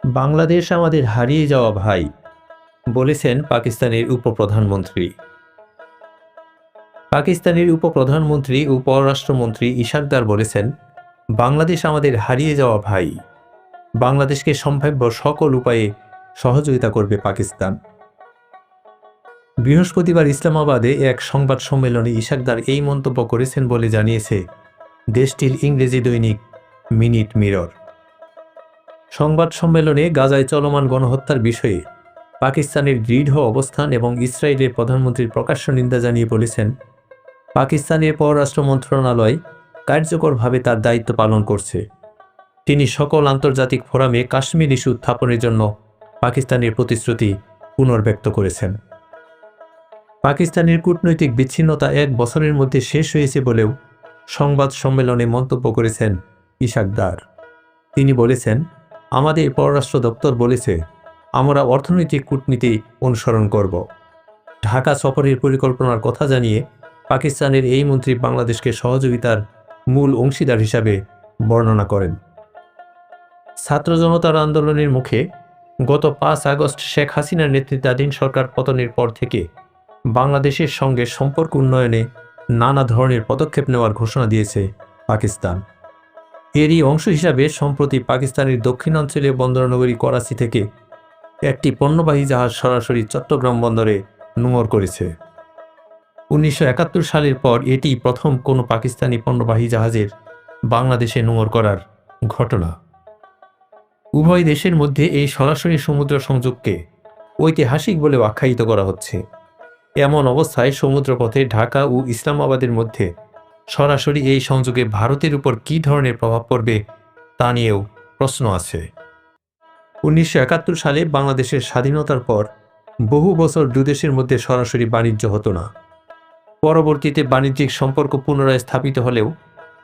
বাংলাদেশ আমাদের হারিয়ে যাওয়া ভাই, বলেছেন পাকিস্তানের উপপ্রধানমন্ত্রী। পাকিস্তানের উপপ্রধানমন্ত্রী ও পররাষ্ট্রমন্ত্রী ইশাক দার বলেছেন, বাংলাদেশ আমাদের হারিয়ে যাওয়া ভাই। বাংলাদেশকে সম্ভাব্য সকল উপায়ে সহযোগিতা করবে পাকিস্তান। বৃহস্পতিবার ইসলামাবাদে এক সংবাদ সম্মেলনে ইশাক দার এই মন্তব্য করেছেন বলে জানিয়েছে দেশটির ইংরেজি দৈনিক মিনিট মিরর। সংবাদ সম্মেলনে গাজায় চলমান গণহত্যার বিষয়ে পাকিস্তানের দৃঢ় অবস্থান এবং ইসরায়েলের প্রধানমন্ত্রীর প্রকাশ্য নিন্দা জানিয়ে বলেছেন, পাকিস্তানের পররাষ্ট্র মন্ত্রণালয় কার্যকরভাবে তার দায়িত্ব পালন করছে। তিনি সকল আন্তর্জাতিক ফোরামে কাশ্মীর ইস্যু উত্থাপনের জন্য পাকিস্তানের প্রতিশ্রুতি পুনর্ব্যক্ত করেছেন। পাকিস্তানের কূটনৈতিক বিচ্ছিন্নতা 1 বছরের মধ্যে শেষ হয়েছে বলেও সংবাদ সম্মেলনে মন্তব্য করেছেন ইশাক দার। তিনি বলেছেন, আমাদের পররাষ্ট্র দপ্তর বলেছে, আমরা অর্থনৈতিক কূটনীতি অনুসরণ করব। ঢাকা সফরের পরিকল্পনার কথা জানিয়ে পাকিস্তানের এই মন্ত্রী বাংলাদেশকে সহযোগিতার মূল অংশীদার হিসাবে বর্ণনা করেন। ছাত্র জনতার আন্দোলনের মুখে গত 5 আগস্ট শেখ হাসিনার নেতৃত্বাধীন সরকার পতনের পর থেকে বাংলাদেশের সঙ্গে সম্পর্ক উন্নয়নে নানা ধরনের পদক্ষেপ নেওয়ার ঘোষণা দিয়েছে পাকিস্তান। এরই অংশ হিসাবে সম্প্রতি পাকিস্তানের দক্ষিণাঞ্চলীয় বন্দরনগরী করাচি থেকে একটি পণ্যবাহী জাহাজ সরাসরি চট্টগ্রাম বন্দরে নোঙর করেছে। 1971 সালের পর এটি প্রথম কোনো পাকিস্তানি পণ্যবাহী জাহাজের বাংলাদেশে নোঙর করার ঘটনা। উভয় দেশের মধ্যে এই সরাসরি সমুদ্র সংযোগকে ঐতিহাসিক বলেও আখ্যায়িত করা হচ্ছে। এমন অবস্থায় সমুদ্রপথে ঢাকা ও ইসলামাবাদের মধ্যে সরাসরি এই সংযোগে ভারতের উপর কী ধরনের প্রভাব পড়বে তা নিয়েও প্রশ্ন আছে। 1971 সালে বাংলাদেশের স্বাধীনতার পর বহু বছর দুদেশের মধ্যে সরাসরি বাণিজ্য হতো না। পরবর্তীতে বাণিজ্যিক সম্পর্ক পুনরায় স্থাপিত হলেও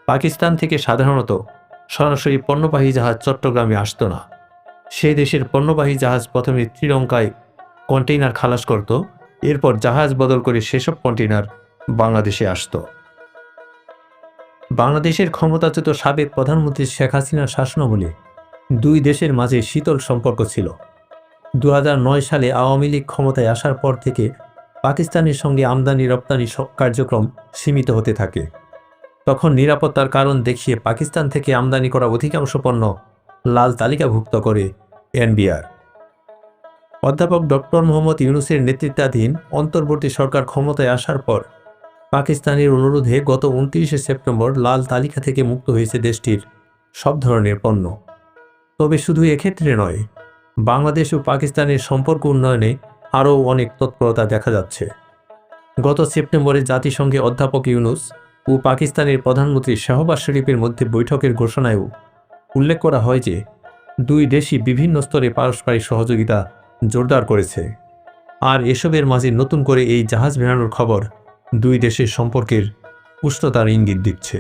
পাকিস্তান থেকে সাধারণত সরাসরি পণ্যবাহী জাহাজ চট্টগ্রামে আসতো না। সে দেশের পণ্যবাহী জাহাজ প্রথমে শ্রীলঙ্কায় কন্টেইনার খালাস করত, এরপর জাহাজ বদল করে সেসব কন্টেইনার বাংলাদেশে আসত। বাংলাদেশের ক্ষমতাচ্যুত সাবেক প্রধানমন্ত্রী শেখ হাসিনার শাসনামলে দুই দেশের মাঝে শীতল সম্পর্ক ছিল। 2009 সালে আওয়ামী লীগ ক্ষমতায় আসার পর থেকে পাকিস্তানের সঙ্গে আমদানি রপ্তানি কার্যক্রম সীমিত হতে থাকে। তখন নিরাপত্তার কারণ দেখিয়ে পাকিস্তান থেকে আমদানি করা অধিকাংশ পণ্য লাল তালিকাভুক্ত করে এনবিআর। অধ্যাপক ডক্টর মোহাম্মদ ইউনূসের নেতৃত্বাধীন অন্তর্বর্তী সরকার ক্ষমতায় আসার পর পাকিস্তানের অনুরোধে গত 29 সেপ্টেম্বর লাল তালিকা থেকে মুক্ত হয়েছে দেশটির সব ধরনের পণ্য। তবে শুধু এক্ষেত্রে নয়, বাংলাদেশ ও পাকিস্তানের সম্পর্ক উন্নয়নে আরও অনেক তৎপরতা দেখা যাচ্ছে। গত সেপ্টেম্বরে জাতিসংঘে অধ্যাপক ইউনূস ও পাকিস্তানের প্রধানমন্ত্রী শাহবাজ শরীফের মধ্যে বৈঠকের ঘোষণায়ও উল্লেখ করা হয় যে দুই দেশই বিভিন্ন স্তরে পারস্পরিক সহযোগিতা জোরদার করেছে। আর এসবের মাঝে নতুন করে এই জাহাজ ভেড়ানোর খবর দুই দেশের সম্পর্কের উষ্ণতার ইঙ্গিত দিচ্ছে।